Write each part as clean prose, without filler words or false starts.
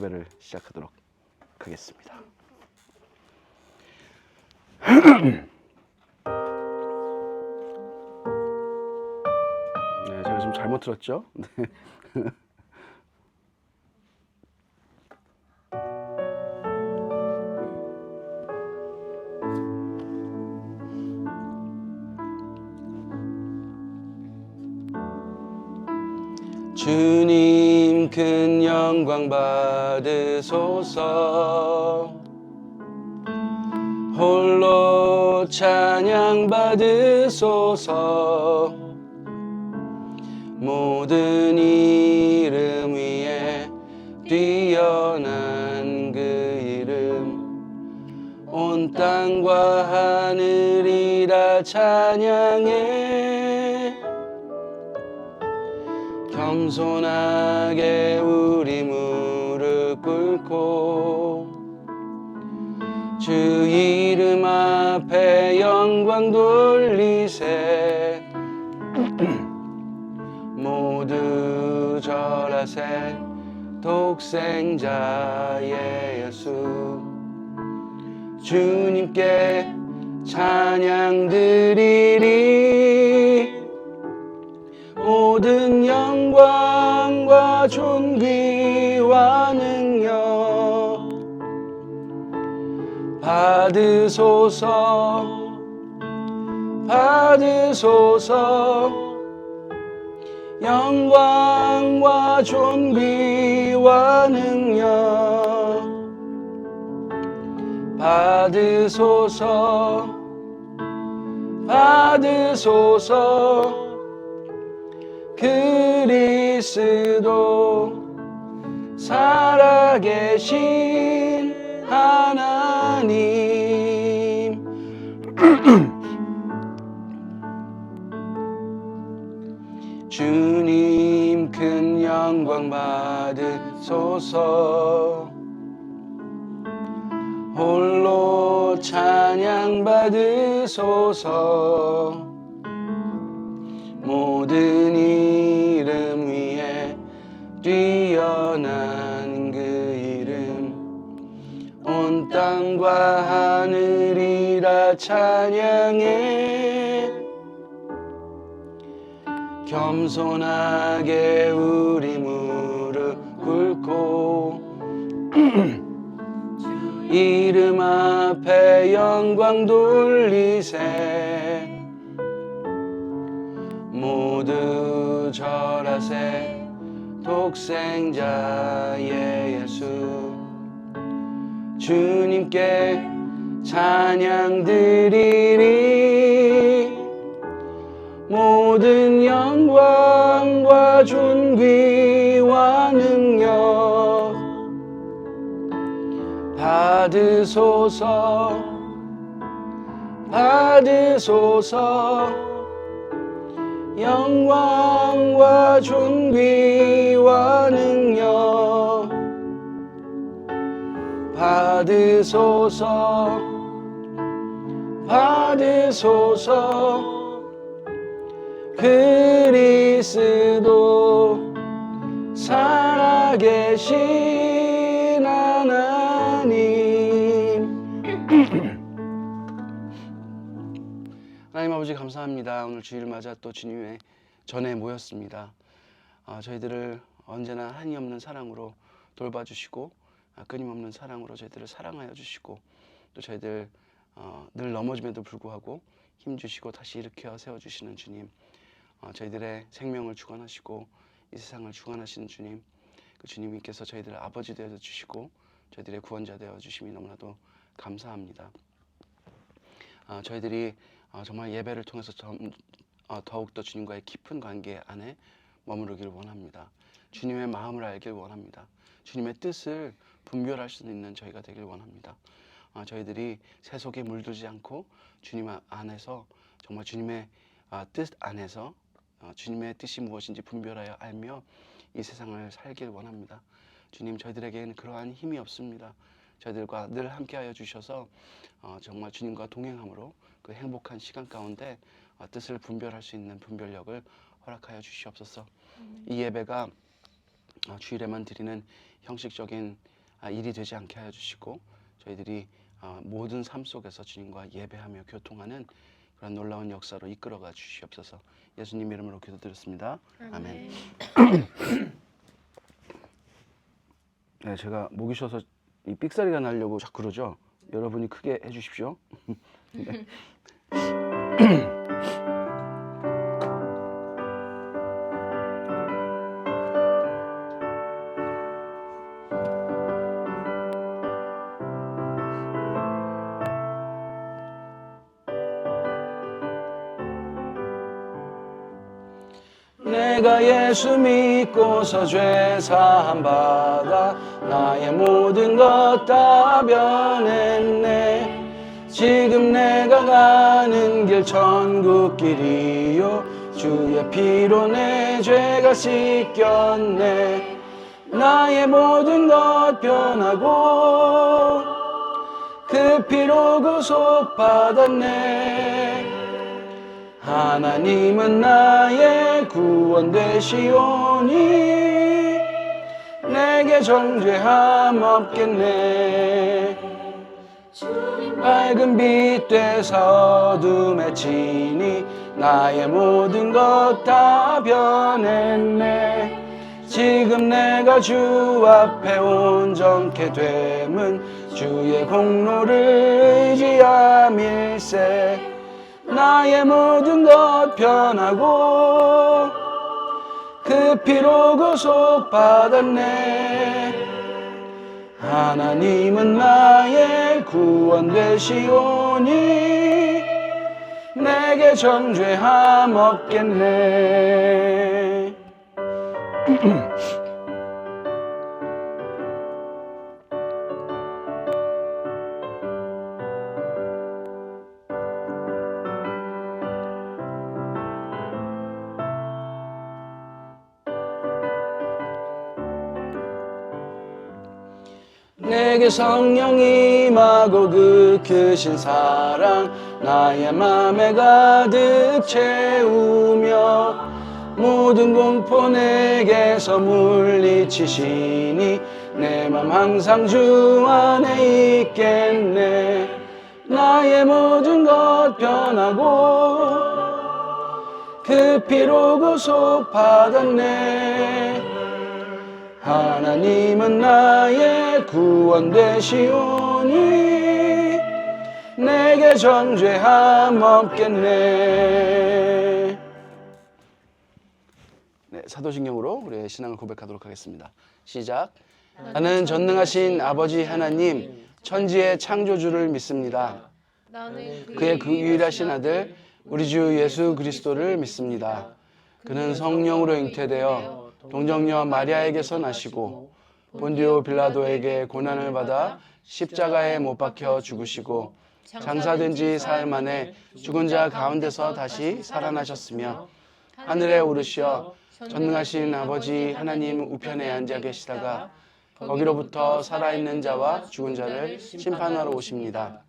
예배를 시작하도록 하겠습니다. 네, 제가 좀 잘못 들었죠? 네. 주님 큰 영광 받으소서. 홀로 찬양 받으소서. 모든 이름 위에 뛰어난 그 이름, 온 땅과 하늘이 다 찬양해. 겸손하게 우리 무릎 꿇고 주 이름 앞에 영광 돌리세. 모두 절하세. 독생자의 예수 주님께 찬양 드리리. 모든 영광과 존귀와 능력 받으소서. 받으소서. 영광과 존귀와 능력 받으소서. 받으소서. 그리스도 살아계신 하나님 주님 큰 영광 받으소서. 홀로 찬양 받으소서. 모든 이름 위에 뛰어난 그 이름, 온 땅과 하늘이 다 찬양해. 겸손하게 우리 무릎 꿇고 이름 앞에 영광 돌리세. 모두 절하세. 독생자의 예수 주님께 찬양 드리리. 모든 영광과 존귀와 능력 받으소서. 받으소서. 영광과 존귀와 능력 받으소서. 받으소서. 그리스도 살아계신 하나님 하나님 아버지 감사합니다. 오늘 주일을 맞아 또 주님의 전에 모였습니다. 저희들을 언제나 한이 없는 사랑으로 돌봐주시고 끊임없는 사랑으로 저희들을 사랑하여 주시고 또 저희들 늘 넘어짐에도 불구하고 힘주시고 다시 일으켜 세워주시는 주님, 저희들의 생명을 주관하시고 이 세상을 주관하시는 주님, 그 주님께서 저희들 아버지 되어 주시고 저희들의 구원자 되어 주심이 너무나도 감사합니다. 저희들이 정말 예배를 통해서 더욱더 주님과의 깊은 관계 안에 머무르기를 원합니다. 주님의 마음을 알길 원합니다. 주님의 뜻을 분별할 수 있는 저희가 되길 원합니다. 저희들이 세속에 물들지 않고 주님 안에서 정말 주님의 뜻 안에서 주님의 뜻이 무엇인지 분별하여 알며 이 세상을 살길 원합니다. 주님, 저희들에게는 그러한 힘이 없습니다. 저희들과 늘 함께하여 주셔서 정말 주님과 동행함으로 그 행복한 시간 가운데 뜻을 분별할 수 있는 분별력을 허락하여 주시옵소서. 이 예배가 주일에만 드리는 형식적인 일이 되지 않게 하여 주시고 저희들이 모든 삶 속에서 주님과 예배하며 교통하는 그런 놀라운 역사로 이끌어가 주시옵소서. 예수님 이름으로 기도드렸습니다. 아멘. 네, 제가 목이 쉬어서 이 삑사리가 나려고 자꾸 그러죠. 여러분이 크게 해주십시오. 네. 내가 예수 믿고서 죄 사함 받아 나의 모든 것 다 변했네. 지금 내가 가는 길 천국 길이요 주의 피로 내 죄가 씻겼네. 나의 모든 것 변하고 그 피로 구속받았네. 하나님은 나의 구원 되시오니 내게 정죄함 없겠네. 밝은 빛 되사 어둠에 치니 나의 모든 것 다 변했네. 지금 내가 주 앞에 온전케 됨은 주의 공로를 의지함일세. 나의 모든 것 변하고 그 피로 구속받았네. 하나님은 나의 구원 되시오니 내게 정죄함 없겠네. 내게 성령이 임하고 그 크신 사랑 나의 맘에 가득 채우며 모든 공포 내게서 물리치시니 내 맘 항상 주 안에 있겠네. 나의 모든 것 변하고 그 피로 구속받았네. 하나님은 나의 구원 되시오니 내게 정죄함 없겠네. 네, 사도신경으로 우리의 신앙을 고백하도록 하겠습니다. 시작. 나는 전능하신 아버지 하나님 천지의 창조주를 믿습니다. 나는 그의 그 유일하신 아들 우리 주 예수 그리스도를 믿습니다. 그는 성령으로 잉태되어 동정녀 마리아에게서 나시고 본디오 빌라도에게 고난을 받아 십자가에 못 박혀 죽으시고 장사된 지 사흘 만에 죽은 자 가운데서 다시 살아나셨으며 하늘에 오르시어 전능하신 아버지 하나님 우편에 앉아 계시다가 거기로부터 살아있는 자와 죽은 자를 심판하러 오십니다.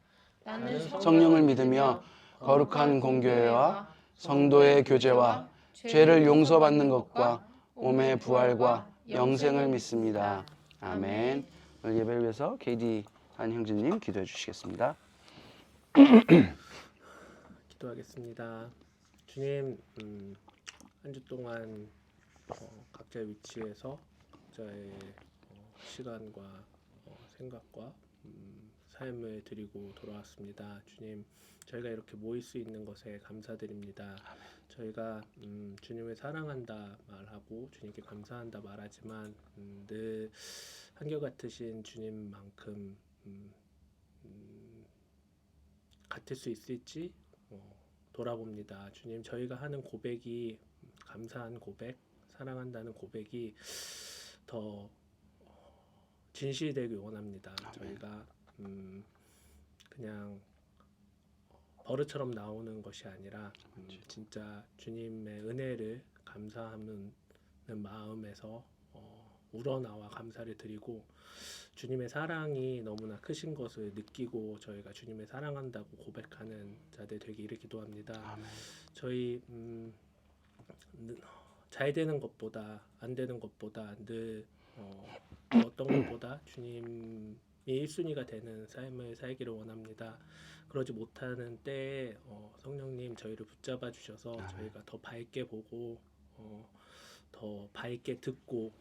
성령을 믿으며 거룩한 공교회와 성도의 교제와 죄를 용서받는 것과 몸의 부활과 영생을 믿습니다. 아멘. 오늘 예배를 위해서 KD 한 형제님 기도해 주시겠습니다. 기도하겠습니다. 주님, 한 주 동안 각자의 위치에서 각자의 시간과 생각과 삶을 드리고 돌아왔습니다. 주님, 저희가 이렇게 모일 수 있는 것에 감사드립니다. 저희가 주님을 사랑한다 말하고 주님께 감사한다 말하지만 늘 한결같으신 주님만큼 같을 수 있을지 돌아봅니다. 주님, 저희가 하는 고백이 감사한 고백, 사랑한다는 고백이 더 진실되길 원합니다. 저희가 그냥 버릇처럼 나오는 것이 아니라 진짜 주님의 은혜를 감사하는 마음에서 우러나와 감사를 드리고 주님의 사랑이 너무나 크신 것을 느끼고 저희가 주님을 사랑한다고 고백하는 자들 되기를 기도합니다. 아멘. 저희 잘 되는 것보다 안 되는 것보다 늘 어떤 것보다 주님이 1순위가 되는 삶을 살기를 원합니다. 그러지 못하는 때에 성령님 저희를 붙잡아 주셔서 아멘. 저희가 더 밝게 보고 더 밝게 듣고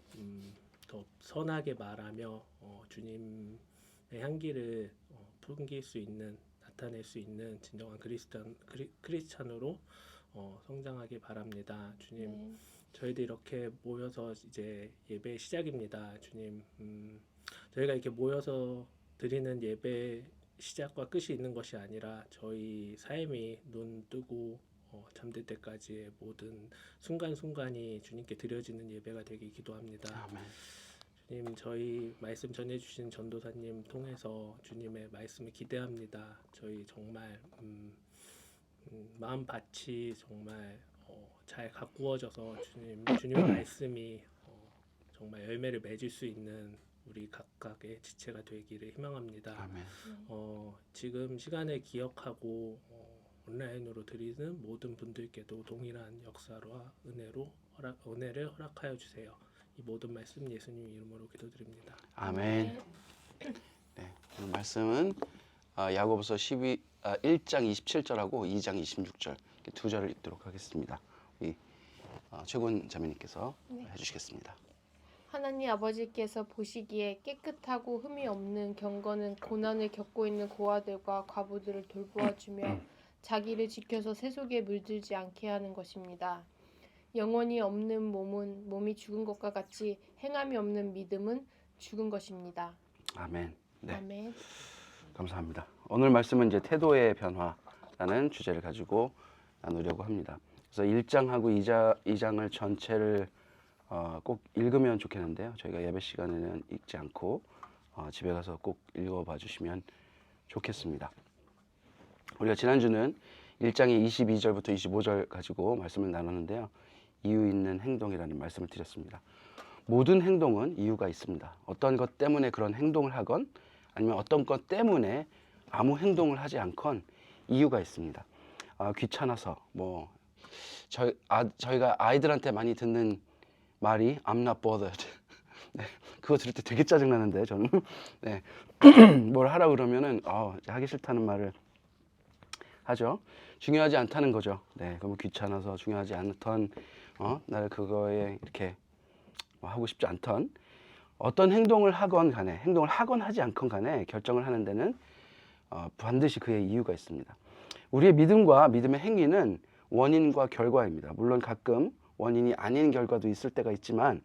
더 선하게 말하며 주님의 향기를 풍길 수 있는 나타낼 수 있는 진정한 크리스찬으로 성장하기 바랍니다. 주님 네. 저희도 이렇게 모여서 이제 예배 시작입니다. 주님 저희가 이렇게 모여서 드리는 예배 시작과 끝이 있는 것이 아니라 저희 삶이 눈 뜨고 잠들 때까지의 모든 순간순간이 주님께 드려지는 예배가 되길 기도합니다. 아멘. 주님 저희 말씀 전해주신 전도사님 통해서 주님의 말씀을 기대합니다. 저희 정말 마음밭이 정말 잘 가꾸어져서 주님의 말씀이 정말 열매를 맺을 수 있는 우리 각각의 지체가 되기를 희망합니다. 아멘. 지금 시간을 기억하고 온라인으로 드리는 모든 분들께도 동일한 역사와 은혜를 허락하여 주세요. 이 모든 말씀 예수님 이름으로 기도드립니다. 아멘. 네, 오늘 말씀은 야고보서 1장 27절하고 2장 26절 두 절을 읽도록 하겠습니다. 우리 최군 자매님께서 네. 해주시겠습니다. 하나님 아버지께서 보시기에 깨끗하고 흠이 없는 경건은 고난을 겪고 있는 고아들과 과부들을 돌보아주며 자기를 지켜서 세속에 물들지 않게 하는 것입니다. 영혼이 없는 몸은 몸이 죽은 것과 같이 행함이 없는 믿음은 죽은 것입니다. 아멘. 네, 아멘. 감사합니다. 오늘 말씀은 이제 태도의 변화라는 주제를 가지고 나누려고 합니다. 그래서 1장하고 2장을 전체를 꼭 읽으면 좋겠는데요. 저희가 예배 시간에는 읽지 않고 집에 가서 꼭 읽어봐 주시면 좋겠습니다. 우리가 지난주는 1장의 22절부터 25절 가지고 말씀을 나눴는데요. 이유 있는 행동이라는 말씀을 드렸습니다. 모든 행동은 이유가 있습니다. 어떤 것 때문에 그런 행동을 하건 아니면 어떤 것 때문에 아무 행동을 하지 않건 이유가 있습니다. 귀찮아서 저희가 아이들한테 많이 듣는 말이 I'm not bothered. 네, 그거 들을 때 되게 짜증나는데 저는 네, 뭘 하라 그러면은 하기 싫다는 말을 하죠. 중요하지 않다는 거죠. 네, 그럼 귀찮아서 중요하지 않던 나를 그거에 이렇게 하고 싶지 않던 어떤 행동을 하건 간에 행동을 하건 하지 않건 간에 결정을 하는 데는 반드시 그의 이유가 있습니다. 우리의 믿음과 믿음의 행위는 원인과 결과입니다. 물론 가끔 원인이 아닌 결과도 있을 때가 있지만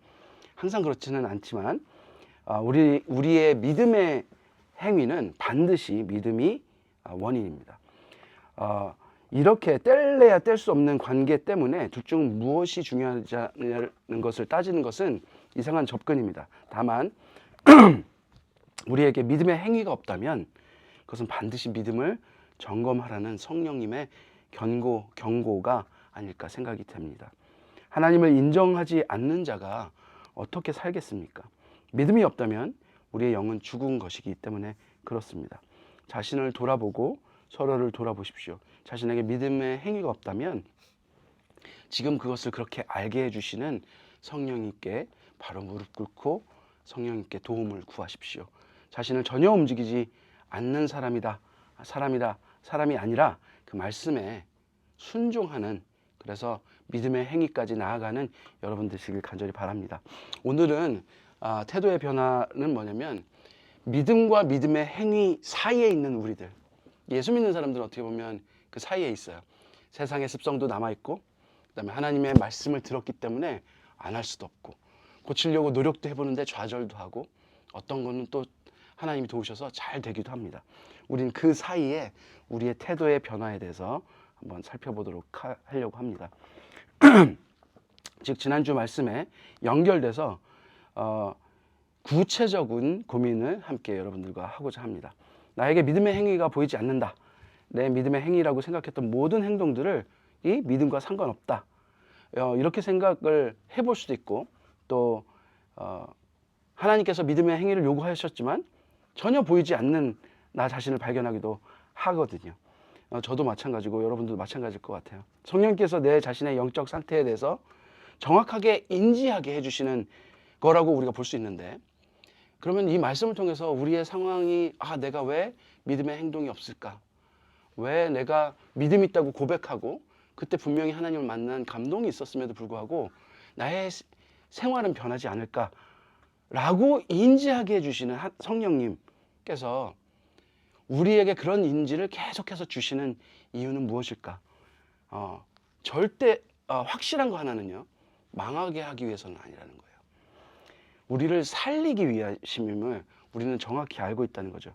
항상 그렇지는 않지만 우리의 믿음의 행위는 반드시 믿음이 원인입니다. 이렇게 뗄래야 뗄 수 없는 관계 때문에 둘 중 무엇이 중요하냐는 것을 따지는 것은 이상한 접근입니다. 다만 우리에게 믿음의 행위가 없다면 그것은 반드시 믿음을 점검하라는 성령님의 경고가 아닐까 생각이 됩니다. 하나님을 인정하지 않는 자가 어떻게 살겠습니까? 믿음이 없다면 우리의 영은 죽은 것이기 때문에 그렇습니다. 자신을 돌아보고 서로를 돌아보십시오. 자신에게 믿음의 행위가 없다면 지금 그것을 그렇게 알게 해주시는 성령님께 바로 무릎 꿇고 성령님께 도움을 구하십시오. 자신을 전혀 움직이지 않는 사람이 아니라 그 말씀에 순종하는, 그래서 믿음의 행위까지 나아가는 여러분 되시길 간절히 바랍니다. 오늘은 태도의 변화는 뭐냐면 믿음과 믿음의 행위 사이에 있는 우리들, 예수 믿는 사람들은 어떻게 보면 그 사이에 있어요. 세상의 습성도 남아있고 그다음에 하나님의 말씀을 들었기 때문에 안 할 수도 없고 고치려고 노력도 해보는데 좌절도 하고 어떤 거는 또 하나님이 도우셔서 잘 되기도 합니다. 우리는 그 사이에 우리의 태도의 변화에 대해서 한번 살펴보도록 하려고 합니다. 즉 지난주 말씀에 연결돼서 구체적인 고민을 함께 여러분들과 하고자 합니다. 나에게 믿음의 행위가 보이지 않는다. 내 믿음의 행위라고 생각했던 모든 행동들을 이 믿음과 상관없다. 이렇게 생각을 해볼 수도 있고 또 하나님께서 믿음의 행위를 요구하셨지만 전혀 보이지 않는 나 자신을 발견하기도 하거든요. 저도 마찬가지고 여러분들도 마찬가지일 것 같아요. 성령께서 내 자신의 영적 상태에 대해서 정확하게 인지하게 해주시는 거라고 우리가 볼 수 있는데, 그러면 이 말씀을 통해서 우리의 상황이 내가 왜 믿음의 행동이 없을까? 왜 내가 믿음 있다고 고백하고 그때 분명히 하나님을 만난 감동이 있었음에도 불구하고 나의 생활은 변하지 않을까? 라고 인지하게 해주시는 성령님께서 우리에게 그런 인지를 계속해서 주시는 이유는 무엇일까? 절대 확실한 거 하나는요, 망하게 하기 위해서는 아니라는 거예요. 우리를 살리기 위하심임을 우리는 정확히 알고 있다는 거죠.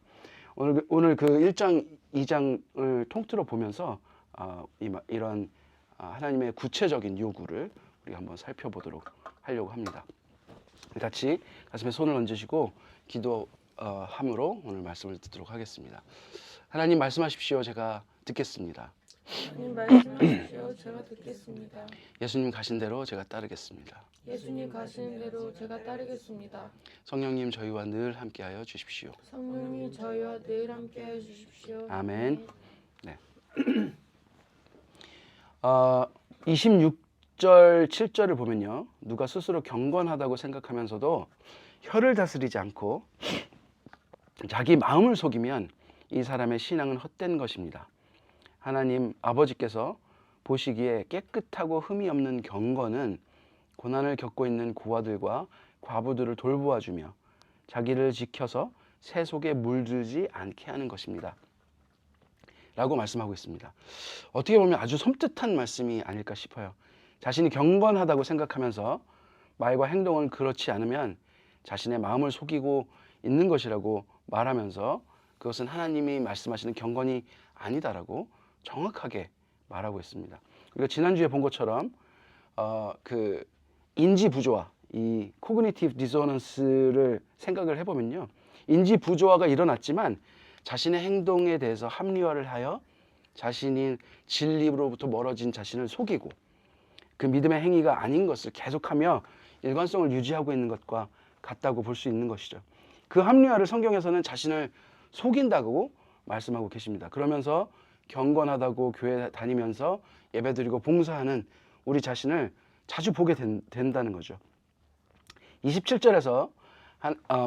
오늘 그 1장, 2장을 통틀어 보면서 이런 하나님의 구체적인 요구를 우리가 한번 살펴보도록 하려고 합니다. 같이 가슴에 손을 얹으시고 기도함으로 오늘 말씀을 듣도록 하겠습니다. 하나님 말씀하십시오. 제가 듣겠습니다. 하나님 말씀하십시오. 제가 듣겠습니다. 예수님 가신 대로 제가 따르겠습니다. 예수님 가시는 대로 제가 따르겠습니다. 성령님 저희와 늘 함께하여 주십시오. 성령님 저희와 늘 함께하여 주십시오. 아멘. 네. 26절, 7절을 보면요, 누가 스스로 경건하다고 생각하면서도 혀를 다스리지 않고 자기 마음을 속이면 이 사람의 신앙은 헛된 것입니다. 하나님 아버지께서 보시기에 깨끗하고 흠이 없는 경건은 고난을 겪고 있는 고아들과 과부들을 돌보아주며 자기를 지켜서 새 속에 물들지 않게 하는 것입니다. 라고 말씀하고 있습니다. 어떻게 보면 아주 섬뜩한 말씀이 아닐까 싶어요. 자신이 경건하다고 생각하면서 말과 행동은 그렇지 않으면 자신의 마음을 속이고 있는 것이라고 말하면서 그것은 하나님이 말씀하시는 경건이 아니다라고 정확하게 말하고 있습니다. 우리가 지난주에 본 것처럼 그 인지 부조화, 이 코그니티브 디소넌스를 생각을 해보면요, 인지 부조화가 일어났지만 자신의 행동에 대해서 합리화를 하여 자신이 진리로부터 멀어진 자신을 속이고 그 믿음의 행위가 아닌 것을 계속하며 일관성을 유지하고 있는 것과 같다고 볼 수 있는 것이죠. 그 합리화를 성경에서는 자신을 속인다고 말씀하고 계십니다. 그러면서 경건하다고 교회 다니면서 예배드리고 봉사하는 우리 자신을 자주 보게 된다는 거죠. 27절에서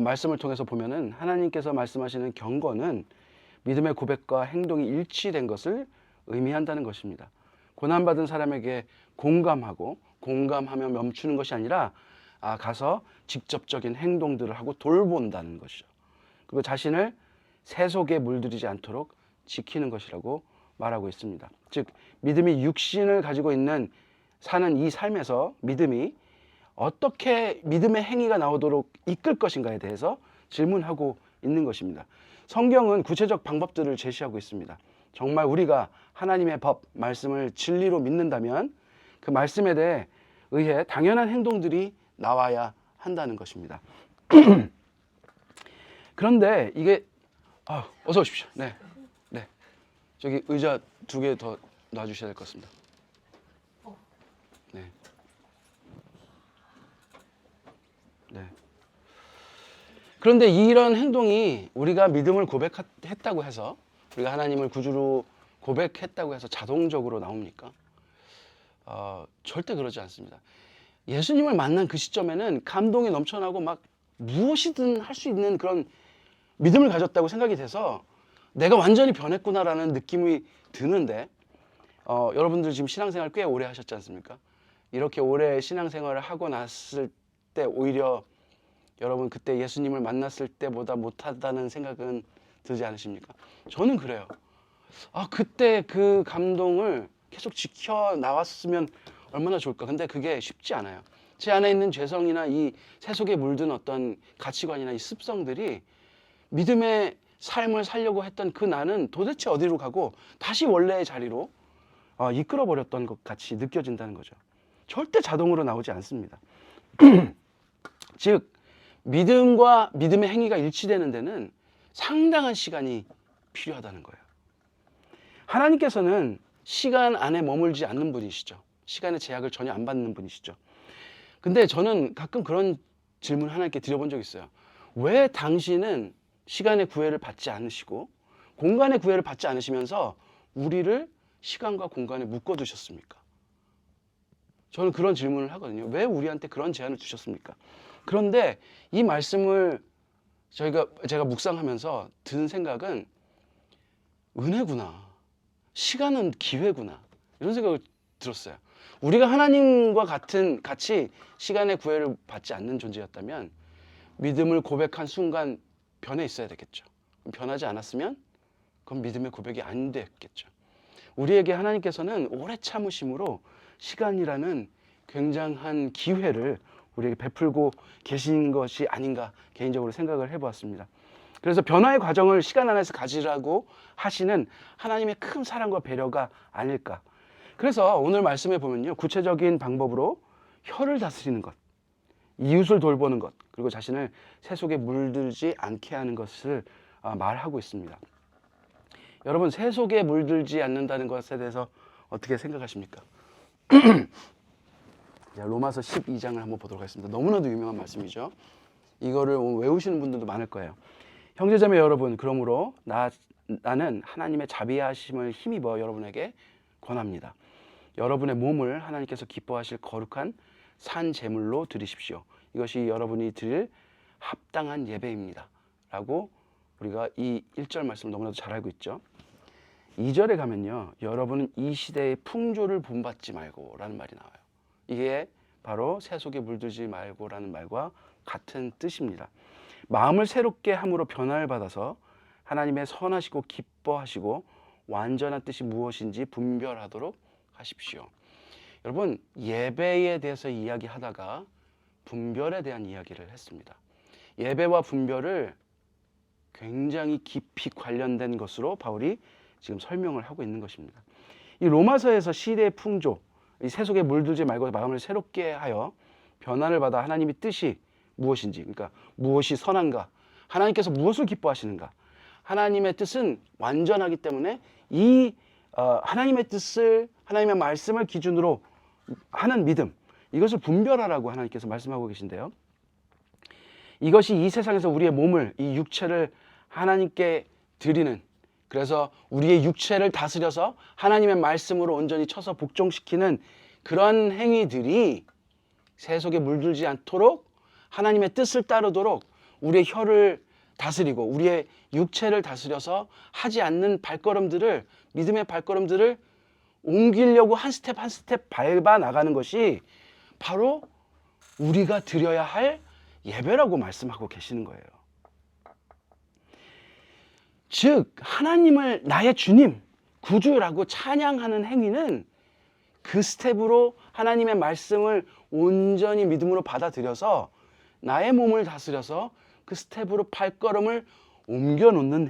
말씀을 통해서 보면은 하나님께서 말씀하시는 경건은 믿음의 고백과 행동이 일치된 것을 의미한다는 것입니다. 고난받은 사람에게 공감하며 멈추는 것이 아니라 가서 직접적인 행동들을 하고 돌본다는 것이죠. 그리고 자신을 새 속에 물들이지 않도록 지키는 것이라고 말하고 있습니다. 즉 믿음이 육신을 가지고 사는 이 삶에서 믿음이 어떻게 믿음의 행위가 나오도록 이끌 것인가에 대해서 질문하고 있는 것입니다. 성경은 구체적 방법들을 제시하고 있습니다. 정말 우리가 하나님의 법, 말씀을 진리로 믿는다면 그 말씀에 의해 당연한 행동들이 나와야 한다는 것입니다. 그런데 이게 어서 오십시오. 네. 저기 의자 2개 더 놔주셔야 될 것 같습니다. 네. 그런데 이런 행동이 우리가 믿음을 고백했다고 해서, 우리가 하나님을 구주로 고백했다고 해서 자동적으로 나옵니까? 절대 그러지 않습니다. 예수님을 만난 그 시점에는 감동이 넘쳐나고 막 무엇이든 할 수 있는 그런 믿음을 가졌다고 생각이 돼서 내가 완전히 변했구나라는 느낌이 드는데, 여러분들 지금 신앙생활 꽤 오래 하셨지 않습니까? 이렇게 오래 신앙생활을 하고 났을 때 오히려 여러분 그때 예수님을 만났을 때보다 못하다는 생각은 들지 않으십니까? 저는 그래요. 그때 그 감동을 계속 지켜 나왔으면 얼마나 좋을까. 근데 그게 쉽지 않아요. 제 안에 있는 죄성이나 이 새 속에 물든 어떤 가치관이나 이 습성들이 믿음의 삶을 살려고 했던 그 나는 도대체 어디로 가고 다시 원래의 자리로 이끌어버렸던 것 같이 느껴진다는 거죠. 절대 자동으로 나오지 않습니다. 즉 믿음과 믿음의 행위가 일치되는 데는 상당한 시간이 필요하다는 거예요. 하나님께서는 시간 안에 머물지 않는 분이시죠. 시간의 제약을 전혀 안 받는 분이시죠. 근데 저는 가끔 그런 질문 하나님께 드려본 적이 있어요. 왜 당신은 시간의 구애를 받지 않으시고 공간의 구애를 받지 않으시면서 우리를 시간과 공간에 묶어두셨습니까? 저는 그런 질문을 하거든요. 왜 우리한테 그런 제안을 주셨습니까? 그런데 이 말씀을 제가 묵상하면서 든 생각은 은혜구나. 시간은 기회구나. 이런 생각을 들었어요. 우리가 하나님과 같이 시간의 구애를 받지 않는 존재였다면 믿음을 고백한 순간 변해 있어야 되겠죠. 변하지 않았으면 그건 믿음의 고백이 안 됐겠죠. 우리에게 하나님께서는 오래 참으심으로 시간이라는 굉장한 기회를 우리에게 베풀고 계신 것이 아닌가 개인적으로 생각을 해보았습니다. 그래서 변화의 과정을 시간 안에서 가지라고 하시는 하나님의 큰 사랑과 배려가 아닐까. 그래서 오늘 말씀에 보면요, 구체적인 방법으로 혀를 다스리는 것, 이웃을 돌보는 것, 그리고 자신을 새 속에 물들지 않게 하는 것을 말하고 있습니다. 여러분, 새 속에 물들지 않는다는 것에 대해서 어떻게 생각하십니까? 자, 로마서 12장을 한번 보도록 하겠습니다. 너무나도 유명한 말씀이죠. 이거를 외우시는 분들도 많을 거예요. 형제자매 여러분, 그러므로 나는 하나님의 자비하심을 힘입어 여러분에게 권합니다. 여러분의 몸을 하나님께서 기뻐하실 거룩한 산 제물로 드리십시오. 이것이 여러분이 드릴 합당한 예배입니다. 라고 우리가 이 1절 말씀을 너무나도 잘 알고 있죠. 2절에 가면요, 여러분은 이 시대의 풍조를 본받지 말고 라는 말이 나와요. 이게 바로 새 속에 물들지 말고 라는 말과 같은 뜻입니다. 마음을 새롭게 함으로 변화를 받아서 하나님의 선하시고 기뻐하시고 완전한 뜻이 무엇인지 분별하도록 하십시오. 여러분, 예배에 대해서 이야기하다가 분별에 대한 이야기를 했습니다. 예배와 분별을 굉장히 깊이 관련된 것으로 바울이 지금 설명을 하고 있는 것입니다. 이 로마서에서 시대의 풍조, 이 새 속에 물들지 말고 마음을 새롭게 하여 변화를 받아 하나님의 뜻이 무엇인지, 그러니까 무엇이 선한가, 하나님께서 무엇을 기뻐하시는가, 하나님의 뜻은 완전하기 때문에 이 하나님의 뜻을, 하나님의 말씀을 기준으로 하는 믿음, 이것을 분별하라고 하나님께서 말씀하고 계신데요. 이것이 이 세상에서 우리의 몸을, 이 육체를 하나님께 드리는, 그래서 우리의 육체를 다스려서 하나님의 말씀으로 온전히 쳐서 복종시키는 그런 행위들이 새 속에 물들지 않도록 하나님의 뜻을 따르도록 우리의 혀를 다스리고 우리의 육체를 다스려서 하지 않는 발걸음들을, 믿음의 발걸음들을 옮기려고 한 스텝 한 스텝 밟아 나가는 것이 바로 우리가 드려야 할 예배라고 말씀하고 계시는 거예요. 즉 하나님을 나의 주님, 구주라고 찬양하는 행위는 그 스텝으로 하나님의 말씀을 온전히 믿음으로 받아들여서 나의 몸을 다스려서 그 스텝으로 발걸음을 옮겨놓는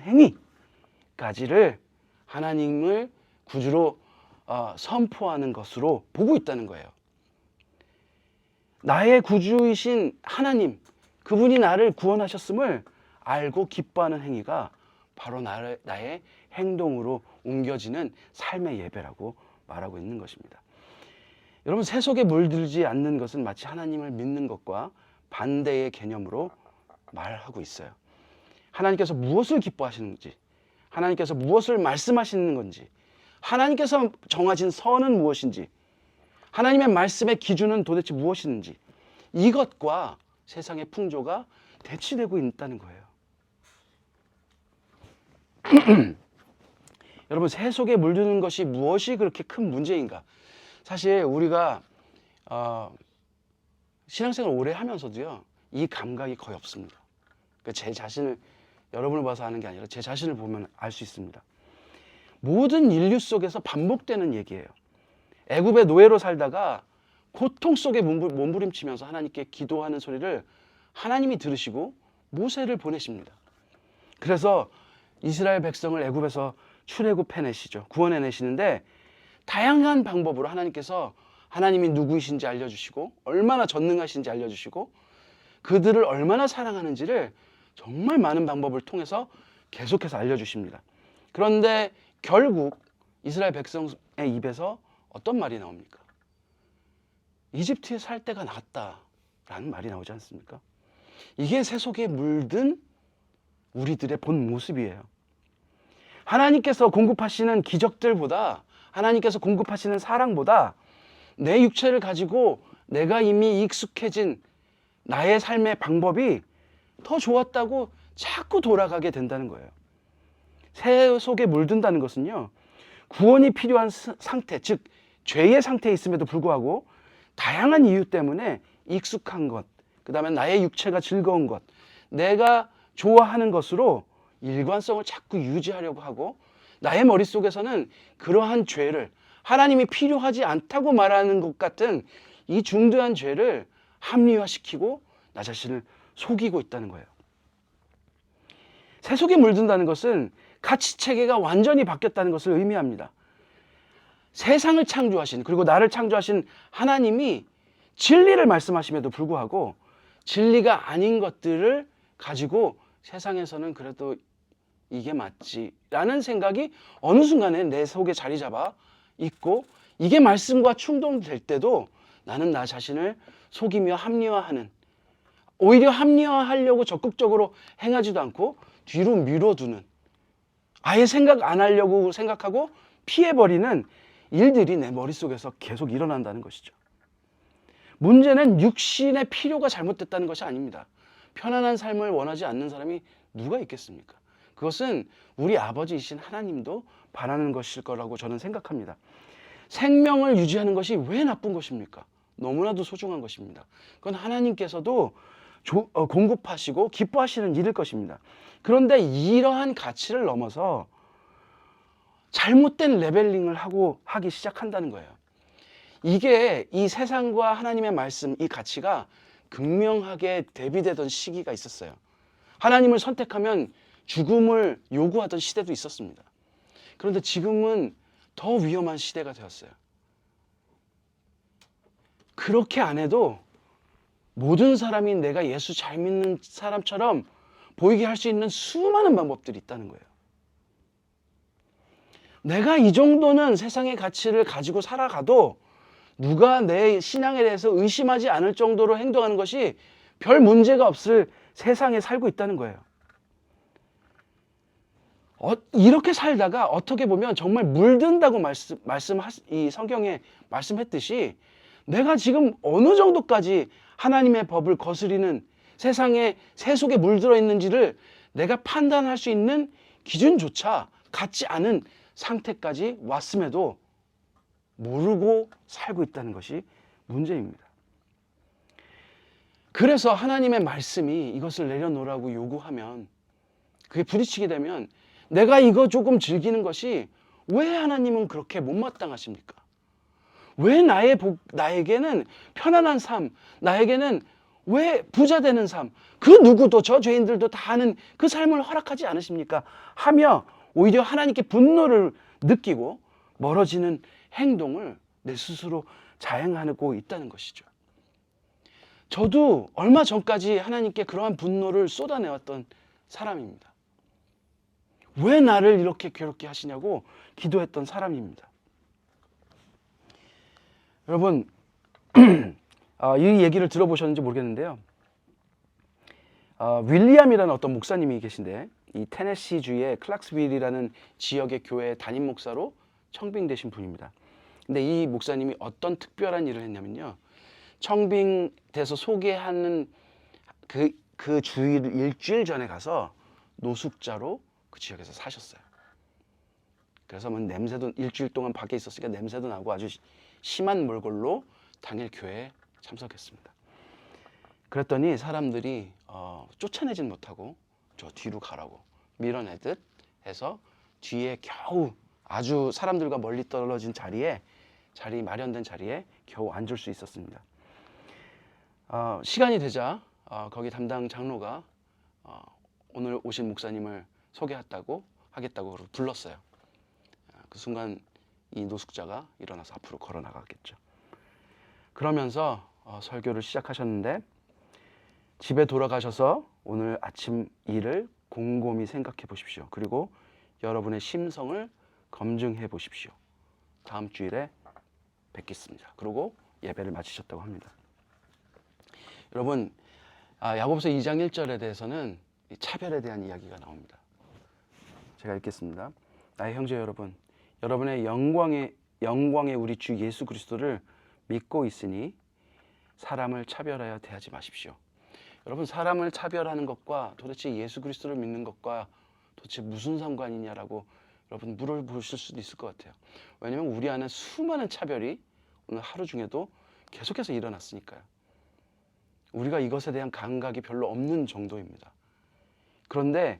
행위까지를 하나님을 구주로 선포하는 것으로 보고 있다는 거예요. 나의 구주이신 하나님, 그분이 나를 구원하셨음을 알고 기뻐하는 행위가 바로 나의 행동으로 옮겨지는 삶의 예배라고 말하고 있는 것입니다. 여러분, 새 속에 물들지 않는 것은 마치 하나님을 믿는 것과 반대의 개념으로 말하고 있어요. 하나님께서 무엇을 기뻐하시는지, 하나님께서 무엇을 말씀하시는 건지, 하나님께서 정하신 선은 무엇인지, 하나님의 말씀의 기준은 도대체 무엇인지, 이것과 세상의 풍조가 대치되고 있다는 거예요. 여러분, 새 속에 물드는 것이 무엇이 그렇게 큰 문제인가? 사실 우리가 신앙생활 오래 하면서도요, 이 감각이 거의 없습니다. 그러니까 제 자신을, 여러분을 봐서 아는 게 아니라 제 자신을 보면 알 수 있습니다. 모든 인류 속에서 반복되는 얘기예요. 애굽의 노예로 살다가 고통 속에 몸부림치면서 하나님께 기도하는 소리를 하나님이 들으시고 모세를 보내십니다. 그래서 이스라엘 백성을 애굽에서 출애굽해내시죠. 구원해내시는데 다양한 방법으로 하나님께서 하나님이 누구이신지 알려주시고 얼마나 전능하신지 알려주시고 그들을 얼마나 사랑하는지를 정말 많은 방법을 통해서 계속해서 알려주십니다. 그런데 결국 이스라엘 백성의 입에서 어떤 말이 나옵니까? 이집트에 살 때가 낫다라는 말이 나오지 않습니까? 이게 새 속에 물든 우리들의 본 모습이에요. 하나님께서 공급하시는 기적들보다, 하나님께서 공급하시는 사랑보다 내 육체를 가지고 내가 이미 익숙해진 나의 삶의 방법이 더 좋았다고 자꾸 돌아가게 된다는 거예요. 새 속에 물든다는 것은요, 구원이 필요한 상태, 즉 죄의 상태에 있음에도 불구하고 다양한 이유 때문에 익숙한 것, 그 다음에 나의 육체가 즐거운 것, 내가 좋아하는 것으로 일관성을 자꾸 유지하려고 하고, 나의 머릿속에서는 그러한 죄를, 하나님이 필요하지 않다고 말하는 것 같은 이 중대한 죄를 합리화시키고 나 자신을 속이고 있다는 거예요. 새 속에 물든다는 것은 가치체계가 완전히 바뀌었다는 것을 의미합니다. 세상을 창조하신, 그리고 나를 창조하신 하나님이 진리를 말씀하심에도 불구하고 진리가 아닌 것들을 가지고 세상에서는 그래도 이게 맞지라는 생각이 어느 순간에 내 속에 자리 잡아 있고, 이게 말씀과 충동될 때도 나는 나 자신을 속이며 합리화하는, 오히려 합리화하려고 적극적으로 행하지도 않고 뒤로 미뤄두는, 아예 생각 안 하려고 생각하고 피해버리는 일들이 내 머릿속에서 계속 일어난다는 것이죠. 문제는 육신의 필요가 잘못됐다는 것이 아닙니다. 편안한 삶을 원하지 않는 사람이 누가 있겠습니까? 그것은 우리 아버지이신 하나님도 바라는 것일 거라고 저는 생각합니다. 생명을 유지하는 것이 왜 나쁜 것입니까? 너무나도 소중한 것입니다. 그건 하나님께서도 공급하시고 기뻐하시는 일일 것입니다. 그런데 이러한 가치를 넘어서 잘못된 레벨링을 하기 시작한다는 거예요. 이게 이 세상과 하나님의 말씀, 이 가치가 극명하게 대비되던 시기가 있었어요. 하나님을 선택하면 죽음을 요구하던 시대도 있었습니다. 그런데 지금은 더 위험한 시대가 되었어요. 그렇게 안 해도 모든 사람이 내가 예수 잘 믿는 사람처럼 보이게 할 수 있는 수많은 방법들이 있다는 거예요. 내가 이 정도는 세상의 가치를 가지고 살아가도 누가 내 신앙에 대해서 의심하지 않을 정도로 행동하는 것이 별 문제가 없을 세상에 살고 있다는 거예요. 이렇게 살다가 어떻게 보면 정말 물든다고 이 성경에 말씀했듯이 내가 지금 어느 정도까지 하나님의 법을 거스리는 세상에 새 속에 물들어 있는지를 내가 판단할 수 있는 기준조차 갖지 않은 상태까지 왔음에도 모르고 살고 있다는 것이 문제입니다. 그래서 하나님의 말씀이 이것을 내려놓으라고 요구하면, 그게 부딪히게 되면 내가 이거 조금 즐기는 것이 왜 하나님은 그렇게 못마땅하십니까? 왜 나에게는 편안한 삶, 나에게는 왜 부자 되는 삶, 그 누구도 저 죄인들도 다 하는 그 삶을 허락하지 않으십니까? 하며 오히려 하나님께 분노를 느끼고 멀어지는 행동을 내 스스로 자행하고 있다는 것이죠. 저도 얼마 전까지 하나님께 그러한 분노를 쏟아내왔던 사람입니다. 왜 나를 이렇게 괴롭게 하시냐고 기도했던 사람입니다. 여러분, 이 얘기를 들어보셨는지 모르겠는데요. 윌리엄이라는 어떤 목사님이 계신데, 이 테네시주의 클락스빌이라는 지역의 교회 담임 목사로 청빙되신 분입니다. 근데 이 목사님이 어떤 특별한 일을 했냐면요, 청빙돼서 소개하는 그 주일 일주일 전에 가서 노숙자로 그 지역에서 사셨어요. 그래서 뭐 냄새도, 일주일 동안 밖에 있었으니까 냄새도 나고 아주 심한 몰골로 당일 교회에 참석했습니다. 그랬더니 사람들이 쫓아내진 못하고 저 뒤로 가라고 밀어내듯 해서 뒤에 겨우 아주 사람들과 멀리 떨어진 마련된 자리에 겨우 앉을 수 있었습니다. 시간이 되자 거기 담당 장로가 오늘 오신 목사님을 소개하겠다고 불렀어요. 그 순간 이 노숙자가 일어나서 앞으로 걸어 나가겠죠. 그러면서 설교를 시작하셨는데, 집에 돌아가셔서 오늘 아침 일을 곰곰이 생각해 보십시오. 그리고 여러분의 심성을 검증해 보십시오. 다음 주일에 뵙겠습니다. 그리고 예배를 마치셨다고 합니다. 여러분, 야고보서 2장 1절에 대해서는 차별에 대한 이야기가 나옵니다. 제가 읽겠습니다. 나의 형제 여러분, 여러분의 영광의 우리 주 예수 그리스도를 믿고 있으니 사람을 차별하여 대하지 마십시오. 여러분, 사람을 차별하는 것과 도대체 예수 그리스도를 믿는 것과 도대체 무슨 상관이냐라고 여러분 물어보실 수도 있을 것 같아요. 왜냐하면 우리 안에 수많은 차별이 오늘 하루 중에도 계속해서 일어났으니까요. 우리가 이것에 대한 감각이 별로 없는 정도입니다. 그런데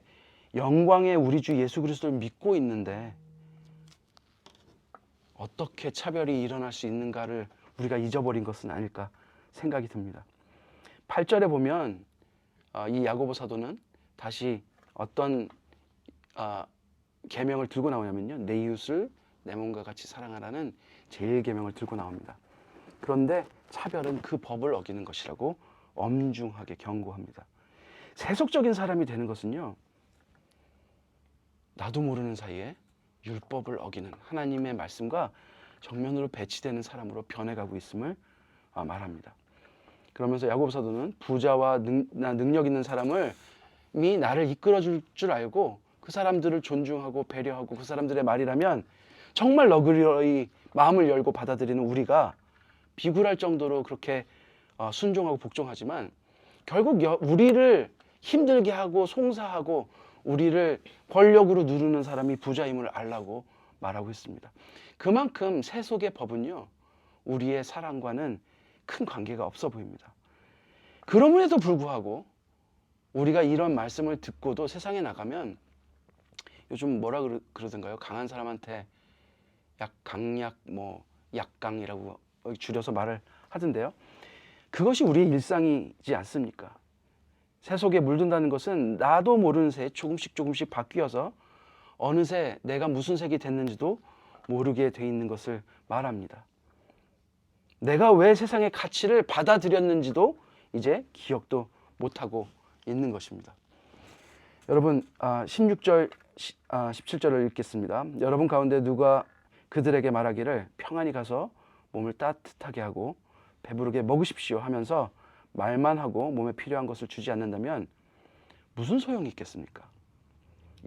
영광의 우리 주 예수 그리스도를 믿고 있는데 어떻게 차별이 일어날 수 있는가를 우리가 잊어버린 것은 아닐까 생각이 듭니다. 8절에 보면 이 야고보 사도는 다시 어떤 계명을 들고 나오냐면요, 내 이웃을 내 몸과 같이 사랑하라는 제1계명을 들고 나옵니다. 그런데 차별은 그 법을 어기는 것이라고 엄중하게 경고합니다. 세속적인 사람이 되는 것은요, 나도 모르는 사이에 율법을 어기는 하나님의 말씀과 정면으로 배치되는 사람으로 변해가고 있음을 말합니다. 그러면서 야고보 사도는 부자와 능력 있는 사람이 나를 이끌어줄 줄 알고 그 사람들을 존중하고 배려하고 그 사람들의 말이라면 정말 너그러이 마음을 열고 받아들이는 우리가 비굴할 정도로 그렇게 순종하고 복종하지만 결국 우리를 힘들게 하고 송사하고 우리를 권력으로 누르는 사람이 부자임을 알라고 말하고 있습니다. 그만큼 세속의 법은요, 우리의 사랑과는 큰 관계가 없어 보입니다. 그럼에도 불구하고 우리가 이런 말씀을 듣고도 세상에 나가면 요즘 뭐라 그러던가요? 강한 사람한테 강약, 약강이라고 줄여서 말을 하던데요. 그것이 우리의 일상이지 않습니까? 세속에 물든다는 것은 나도 모르는 새에 조금씩 바뀌어서 어느새 내가 무슨 색이 됐는지도 모르게 돼 있는 것을 말합니다. 내가 왜 세상의 가치를 받아들였는지도 이제 기억도 못하고 있는 것입니다. 여러분, 16절, 17절을 읽겠습니다. 여러분 가운데 누가 그들에게 말하기를 평안히 가서 몸을 따뜻하게 하고 배부르게 먹으십시오 하면서 말만 하고 몸에 필요한 것을 주지 않는다면 무슨 소용이 있겠습니까?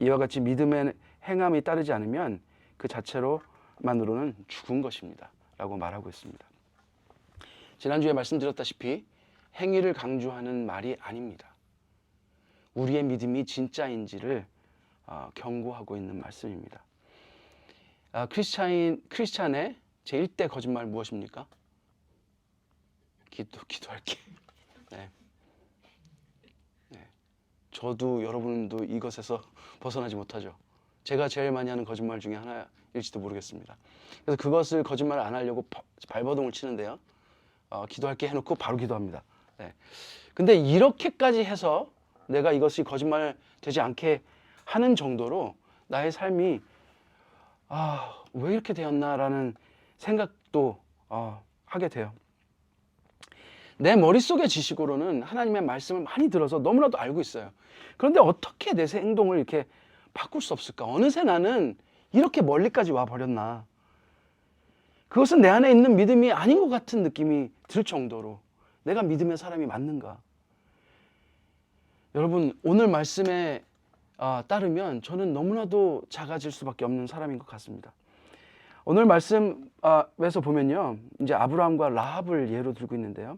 이와 같이 믿음의 행함이 따르지 않으면 그 자체로만으로는 죽은 것입니다 라고 말하고 있습니다. 지난주에 말씀드렸다시피 행위를 강조하는 말이 아닙니다. 우리의 믿음이 진짜인지를 경고하고 있는 말씀입니다. 크리스찬의 제1대 거짓말 무엇입니까? 기도할게. 네. 저도 여러분도 이것에서 벗어나지 못하죠. 제가 제일 많이 하는 거짓말 중에 하나일지도 모르겠습니다. 그래서 그것을 거짓말 안 하려고 발버둥을 치는데요. 기도할게 해놓고 바로 기도합니다. 네. 근데 이렇게까지 해서 내가 이것이 거짓말 되지 않게 하는 정도로 나의 삶이 왜 이렇게 되었나라는 생각도 하게 돼요. 내 머릿속의 지식으로는 하나님의 말씀을 많이 들어서 너무나도 알고 있어요. 그런데 어떻게 내 행동을 이렇게 바꿀 수 없을까? 어느새 나는 이렇게 멀리까지 와버렸나? 그것은 내 안에 있는 믿음이 아닌 것 같은 느낌이 들 정도로 내가 믿음의 사람이 맞는가? 여러분, 오늘 말씀에 따르면 저는 너무나도 작아질 수밖에 없는 사람인 것 같습니다. 오늘 말씀에서 보면요, 이제 아브라함과 라합을 예로 들고 있는데요.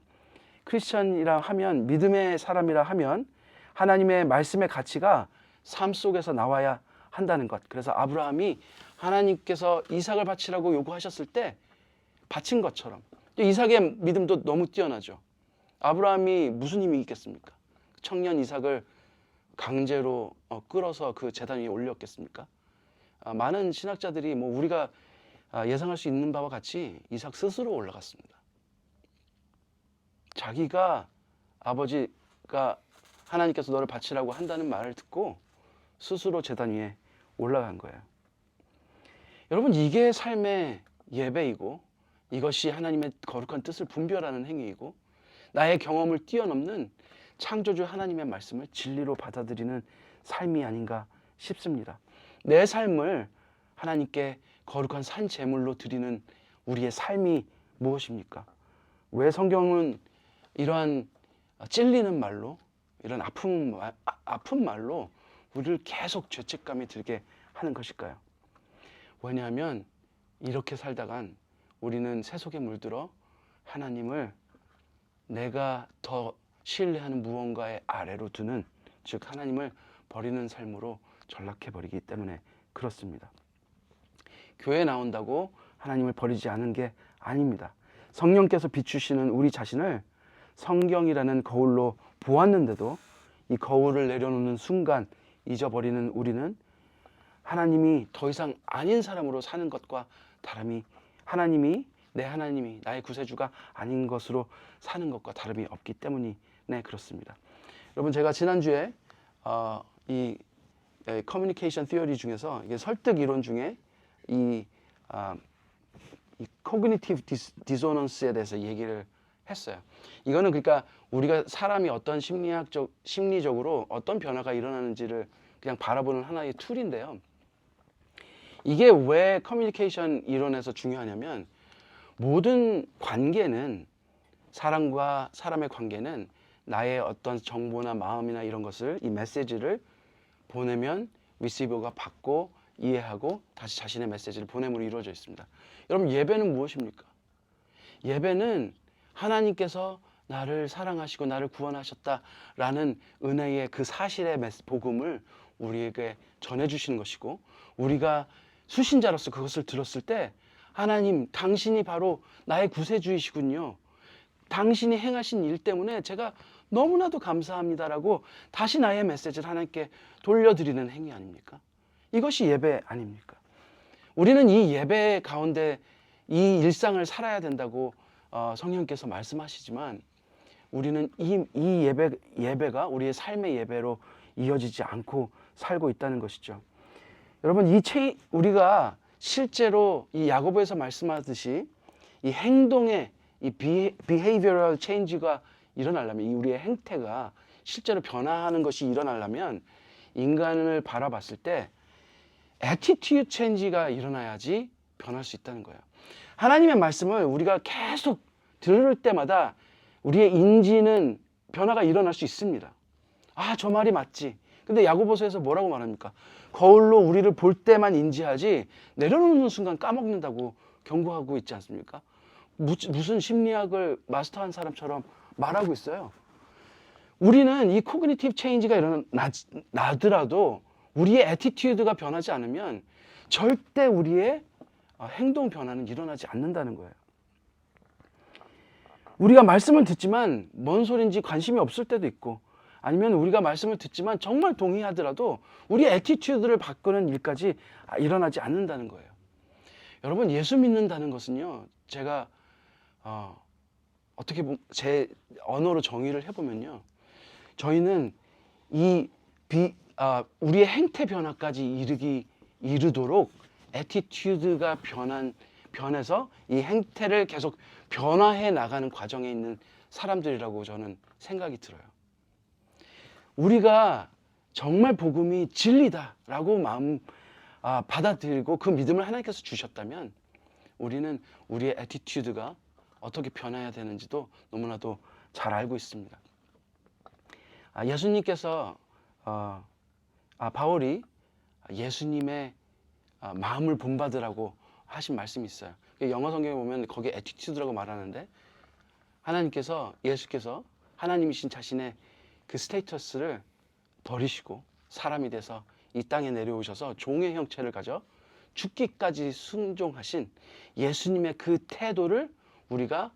크리스천이라 하면, 믿음의 사람이라 하면 하나님의 말씀의 가치가 삶 속에서 나와야 한다는 것. 그래서 아브라함이 하나님께서 이삭을 바치라고 요구하셨을 때 바친 것처럼, 이삭의 믿음도 너무 뛰어나죠. 아브라함이 무슨 힘이 있겠습니까? 청년 이삭을 강제로 끌어서 그 제단 위에 올렸겠습니까? 많은 신학자들이 우리가 예상할 수 있는 바와 같이 이삭 스스로 올라갔습니다. 자기가 아버지가 하나님께서 너를 바치라고 한다는 말을 듣고 스스로 제단 위에 올라간 거예요. 여러분, 이게 삶의 예배이고 이것이 하나님의 거룩한 뜻을 분별하는 행위이고 나의 경험을 뛰어넘는 창조주 하나님의 말씀을 진리로 받아들이는 삶이 아닌가 싶습니다. 내 삶을 하나님께 거룩한 산 제물로 드리는 우리의 삶이 무엇입니까? 왜 성경은 이러한 찔리는 말로, 이런 아픈 말로 우리를 계속 죄책감이 들게 하는 것일까요? 왜냐하면 이렇게 살다간 우리는 세속에 물들어 하나님을 내가 더 신뢰하는 무언가의 아래로 두는, 즉 하나님을 버리는 삶으로 전락해버리기 때문에 그렇습니다. 교회에 나온다고 하나님을 버리지 않은 게 아닙니다. 성령께서 비추시는 우리 자신을 성경이라는 거울로 보았는데도 이 거울을 내려놓는 순간 잊어버리는 우리는 하나님이 더 이상 아닌 사람으로 사는 것과 다름이, 하나님이 나의 구세주가 아닌 것으로 사는 것과 다름이 없기 때문에 그렇습니다. 여러분, 제가 지난주에 이 커뮤니케이션 티어리 중에서 이게 설득 이론 중에 이 코그니티브 디소넌스에 대해서 얘기를 했어요. 이거는 그러니까 우리가 사람이 어떤 심리적으로 어떤 변화가 일어나는지를 그냥 바라보는 하나의 툴인데요. 이게 왜 커뮤니케이션 이론에서 중요하냐면, 모든 관계는, 사람과 사람의 관계는 나의 어떤 정보나 마음이나 이런 것을, 이 메시지를 보내면 리시버가 받고 이해하고 다시 자신의 메시지를 보냄으로 이루어져 있습니다. 여러분, 예배는 무엇입니까? 예배는 하나님께서 나를 사랑하시고 나를 구원하셨다라는 은혜의 그 사실의 복음을 우리에게 전해주시는 것이고, 우리가 수신자로서 그것을 들었을 때 하나님, 당신이 바로 나의 구세주이시군요. 당신이 행하신 일 때문에 제가 너무나도 감사합니다라고 다시 나의 메시지를 하나님께 돌려드리는 행위 아닙니까? 이것이 예배 아닙니까? 우리는 이 예배 가운데 이 일상을 살아야 된다고 성령께서 말씀하시지만, 우리는 이 예배가 우리의 삶의 예배로 이어지지 않고 살고 있다는 것이죠. 여러분, 우리가 실제로 이 야고보에서 말씀하듯이 이 행동의 이 behavioral change가 일어나려면, 이 우리의 행태가 실제로 변화하는 것이 일어나려면 인간을 바라봤을 때 attitude change가 일어나야지 변할 수 있다는 거예요. 하나님의 말씀을 우리가 계속 들을 때마다 우리의 인지는 변화가 일어날 수 있습니다. 아, 저 말이 맞지. 근데 야고보서에서 뭐라고 말합니까? 거울로 우리를 볼 때만 인지하지 내려놓는 순간 까먹는다고 경고하고 있지 않습니까? 무슨 심리학을 마스터한 사람처럼 말하고 있어요. 우리는 이 코그니티브 체인지가 일어나더라도 우리의 애티튜드가 변하지 않으면 절대 우리의 행동 변화는 일어나지 않는다는 거예요. 우리가 말씀을 듣지만 뭔 소린지 관심이 없을 때도 있고, 아니면 우리가 말씀을 듣지만 정말 동의하더라도 우리의 애티튜드를 바꾸는 일까지 일어나지 않는다는 거예요. 여러분, 예수 믿는다는 것은요, 제가 어떻게 보면 제 언어로 정의를 해보면요, 저희는 우리의 행태 변화까지 이르도록 애티튜드가 변해서 이 행태를 계속 변화해 나가는 과정에 있는 사람들이라고 저는 생각이 들어요. 우리가 정말 복음이 진리다라고 받아들이고 그 믿음을 하나님께서 주셨다면, 우리는 우리의 애티튜드가 어떻게 변해야 되는지도 너무나도 잘 알고 있습니다. 예수님께서 바울이 예수님의 마음을 본받으라고 하신 말씀이 있어요. 영어 성경에 보면 거기에 애티튜드라고 말하는데, 예수께서 하나님이신 자신의 그 스테이터스를 버리시고 사람이 돼서 이 땅에 내려오셔서 종의 형체를 가져 죽기까지 순종하신 예수님의 그 태도를 우리가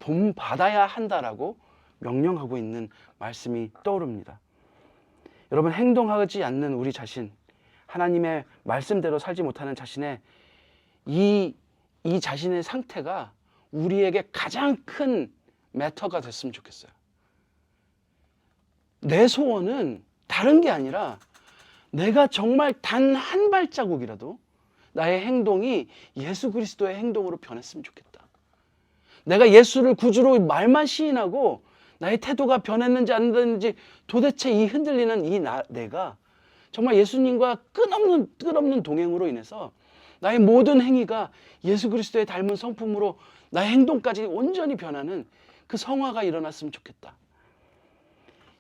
본받아야 한다라고 명령하고 있는 말씀이 떠오릅니다. 여러분, 행동하지 않는 우리 자신, 하나님의 말씀대로 살지 못하는 자신의 이 자신의 상태가 우리에게 가장 큰 매터가 됐으면 좋겠어요. 내 소원은 다른 게 아니라 내가 정말 단 한 발자국이라도 나의 행동이 예수 그리스도의 행동으로 변했으면 좋겠다. 내가 예수를 구주로 말만 시인하고 나의 태도가 변했는지 안 됐는지, 도대체 이 흔들리는 내가 정말 예수님과 끝없는 동행으로 인해서 나의 모든 행위가 예수 그리스도의 닮은 성품으로 나의 행동까지 온전히 변하는 그 성화가 일어났으면 좋겠다.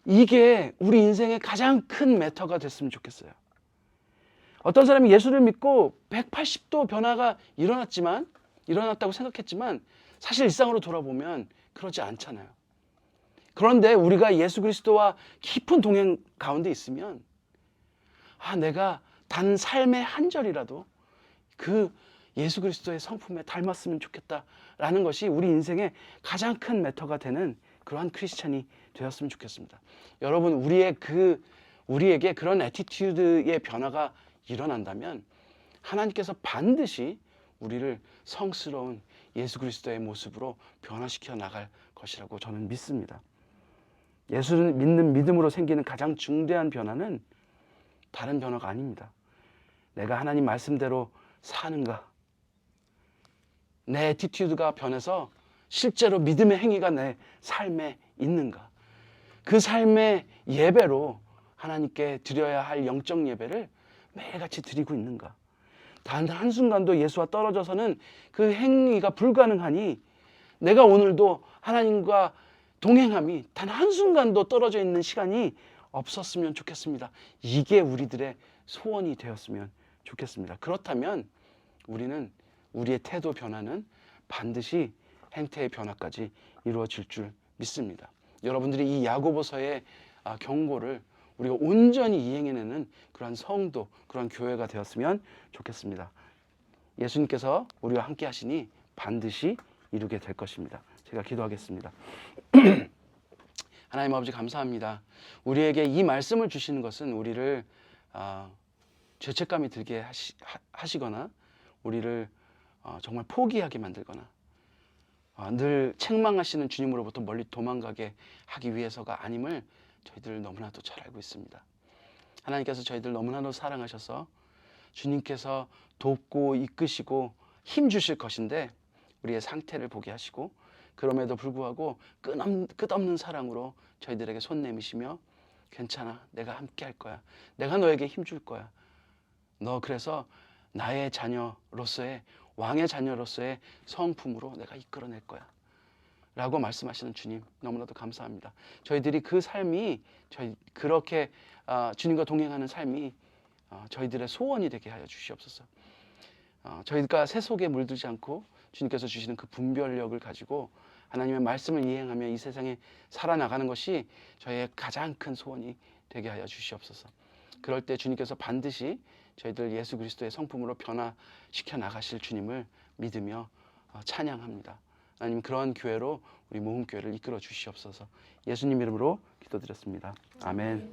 이게 우리 인생의 가장 큰 매터가 됐으면 좋겠어요. 어떤 사람이 예수를 믿고 180도 변화가 일어났다고 생각했지만, 사실 일상으로 돌아보면 그렇지 않잖아요. 그런데 우리가 예수 그리스도와 깊은 동행 가운데 있으면 내가 단 삶의 한 절이라도 그 예수 그리스도의 성품에 닮았으면 좋겠다라는 것이 우리 인생의 가장 큰 매터가 되는 그러한 크리스찬이 되었으면 좋겠습니다. 여러분, 우리에게 그런 애티튜드의 변화가 일어난다면 하나님께서 반드시 우리를 성스러운 예수 그리스도의 모습으로 변화시켜 나갈 것이라고 저는 믿습니다. 예수를 믿는 믿음으로 생기는 가장 중대한 변화는 다른 변화가 아닙니다. 내가 하나님 말씀대로 사는가? 내 애티튜드가 변해서 실제로 믿음의 행위가 내 삶에 있는가? 그 삶의 예배로 하나님께 드려야 할 영적 예배를 매일같이 드리고 있는가? 단 한순간도 예수와 떨어져서는 그 행위가 불가능하니 내가 오늘도 하나님과 동행함이 단 한순간도 떨어져 있는 시간이 없었으면 좋겠습니다. 이게 우리들의 소원이 되었으면 좋겠습니다. 그렇다면 우리는 우리의 태도 변화는 반드시 행태의 변화까지 이루어질 줄 믿습니다. 여러분들이 이 야고보서의 경고를 우리가 온전히 이행해내는 그러한 성도, 그러한 교회가 되었으면 좋겠습니다. 예수님께서 우리와 함께 하시니 반드시 이루게 될 것입니다. 제가 기도하겠습니다. 하나님 아버지 감사합니다. 우리에게 이 말씀을 주시는 것은 우리를 죄책감이 들게 하시거나 우리를 정말 포기하게 만들거나 늘 책망하시는 주님으로부터 멀리 도망가게 하기 위해서가 아님을 저희들 너무나도 잘 알고 있습니다. 하나님께서 저희들 너무나도 사랑하셔서 주님께서 돕고 이끄시고 힘 주실 것인데 우리의 상태를 보게 하시고 그럼에도 불구하고 끝없는 사랑으로 저희들에게 손 내미시며 괜찮아, 내가 함께 할 거야, 내가 너에게 힘 줄 거야, 너 그래서 나의 자녀로서의 왕의 자녀로서의 성품으로 내가 이끌어낼 거야 라고 말씀하시는 주님 너무나도 감사합니다. 저희들이 그 삶이 그렇게 주님과 동행하는 삶이 저희들의 소원이 되게 하여 주시옵소서. 저희가 새 속에 물들지 않고 주님께서 주시는 그 분별력을 가지고 하나님의 말씀을 이행하며 이 세상에 살아나가는 것이 저희의 가장 큰 소원이 되게 하여 주시옵소서. 그럴 때 주님께서 반드시 저희들 예수 그리스도의 성품으로 변화시켜 나가실 주님을 믿으며 찬양합니다. 하나님 그러한 교회로 우리 모험교회를 이끌어 주시옵소서. 예수님 이름으로 기도드렸습니다. 아멘.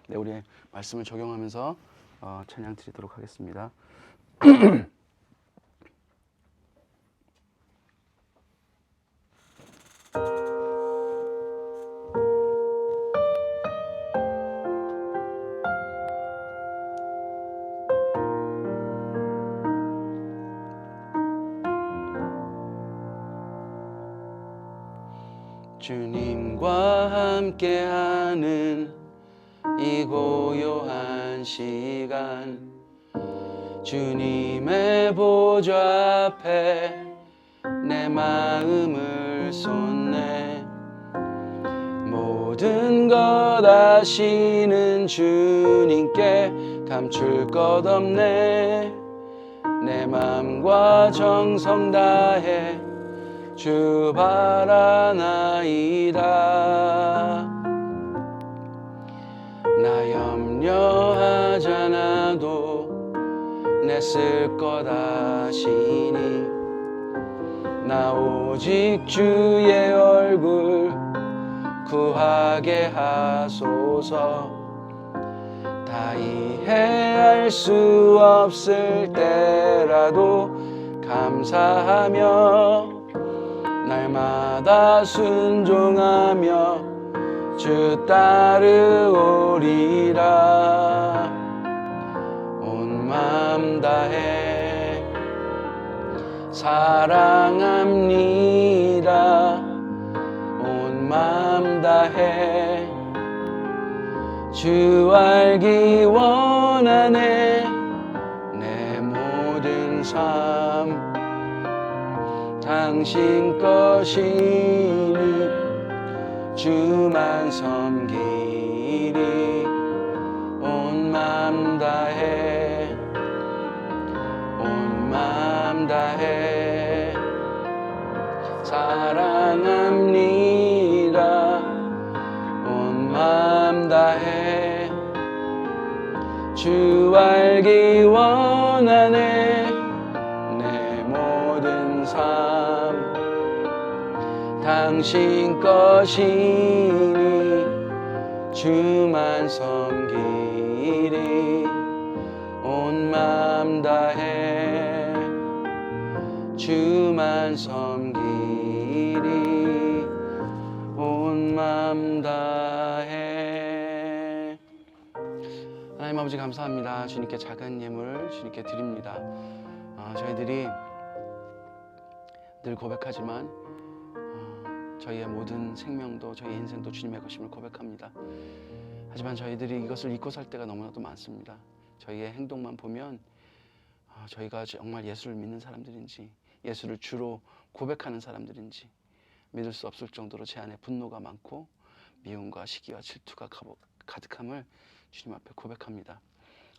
네, 우리의 말씀을 적용하면서 찬양 드리도록 하겠습니다. 주님과 함께하는 이 고요한 시간 주님의 보좌 앞에 내 마음을 쏟네. 모든 것 아시는 주님께 감출 것 없네. 내 마음과 정성 다해 주 바라나이다. 나 염려하잖아도 내 쓸 것 아시니 나 오직 주의 얼굴 구하게 하소서. 다 이해할 수 없을 때라도 감사하며 날마다 순종하며 주 따르오리라. 온 마음 다해 사랑합니다. 온 마음 다해 주 알기 원하네. 내 모든 삶 당신 것이니 주만 섬기리. 온 마음 다해 온 마음 다해 사랑합니다. 온 마음 다해 주 알기 원하네. 내 모든 삶 당신 것이니 주만 섬기리. 온 마음 다해 주만 섬기리. 온 마음 다해. 하나님 아버지 감사합니다. 주님께 작은 예물 주님께 드립니다. 저희들이 늘 고백하지만 저희의 모든 생명도 저희 인생도 주님의 것임을 고백합니다. 하지만 저희들이 이것을 잊고 살 때가 너무나도 많습니다. 저희의 행동만 보면 저희가 정말 예수를 믿는 사람들인지 예수를 주로 고백하는 사람들인지 믿을 수 없을 정도로 제 안에 분노가 많고 미움과 시기와 질투가 가득함을 주님 앞에 고백합니다.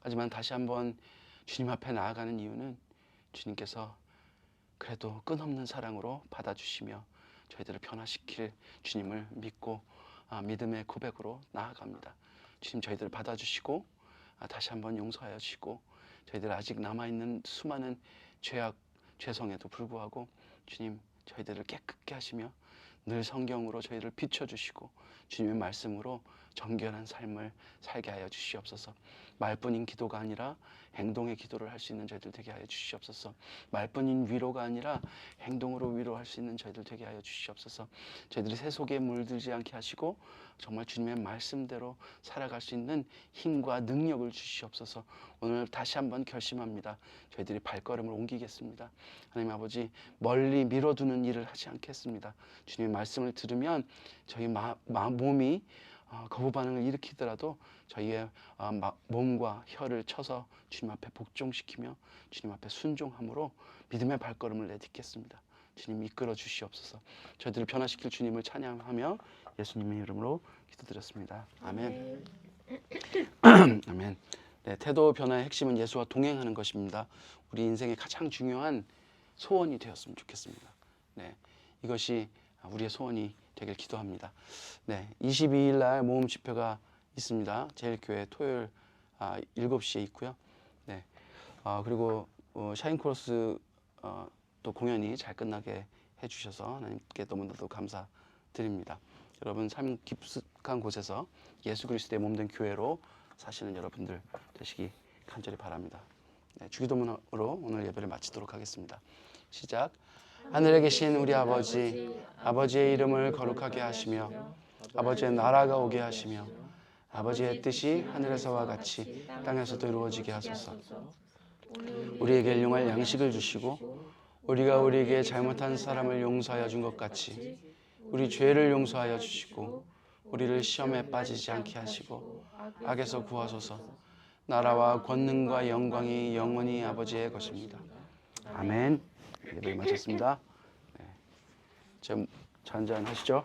하지만 다시 한번 주님 앞에 나아가는 이유는 주님께서 그래도 끝없는 사랑으로 받아주시며 저희들을 변화시킬 주님을 믿고 믿음의 고백으로 나아갑니다. 주님 저희들을 받아주시고 다시 한번 용서하여 주시고 저희들 아직 남아있는 수많은 죄악, 죄성에도 불구하고 주님 저희들을 깨끗게 하시며 늘 성경으로 저희를 비춰주시고 주님의 말씀으로 정결한 삶을 살게 하여 주시옵소서. 말뿐인 기도가 아니라 행동의 기도를 할 수 있는 저희들 되게 하여 주시옵소서. 말뿐인 위로가 아니라 행동으로 위로할 수 있는 저희들 되게 하여 주시옵소서. 저희들이 세속에 물들지 않게 하시고 정말 주님의 말씀대로 살아갈 수 있는 힘과 능력을 주시옵소서. 오늘 다시 한번 결심합니다. 저희들이 발걸음을 옮기겠습니다. 하나님 아버지 멀리 미뤄두는 일을 하지 않겠습니다. 주님의 말씀을 들으면 저희 몸이 거부 반응을 일으키더라도 저희의 몸과 혀를 쳐서 주님 앞에 복종시키며 주님 앞에 순종함으로 믿음의 발걸음을 내딛겠습니다. 주님 이끌어 주시옵소서. 저희들을 변화시킬 주님을 찬양하며 예수님의 이름으로 기도드렸습니다. 아멘. 아멘. 네, 태도 변화의 핵심은 예수와 동행하는 것입니다. 우리 인생의 가장 중요한 소원이 되었으면 좋겠습니다. 네, 이것이 우리의 소원이 되길 기도합니다. 네, 22일 날 모험 집회가 있습니다. 제일교회 토요일 7시에 있고요. 네, 그리고 샤인크로스 또 공연이 잘 끝나게 해주셔서 하나님께 너무나도 감사드립니다. 여러분 삶 깊숙한 곳에서 예수 그리스도의 몸된 교회로 사시는 여러분들 되시기 간절히 바랍니다. 네, 주기도문으로 오늘 예배를 마치도록 하겠습니다. 시작. 하늘에 계신 우리 아버지, 아버지의 이름을 거룩하게 하시며 아버지의 나라가 오게 하시며 아버지의 뜻이 하늘에서와 같이 땅에서도 이루어지게 하소서. 우리에게 일용할 양식을 주시고 우리가 우리에게 잘못한 사람을 용서하여 준 것 같이 우리 죄를 용서하여 주시고 우리를 시험에 빠지지 않게 하시고 악에서 구하소서. 나라와 권능과 영광이 영원히 아버지의 것입니다. 아멘. 예배 마쳤습니다. 네. 좀 잔잔하시죠?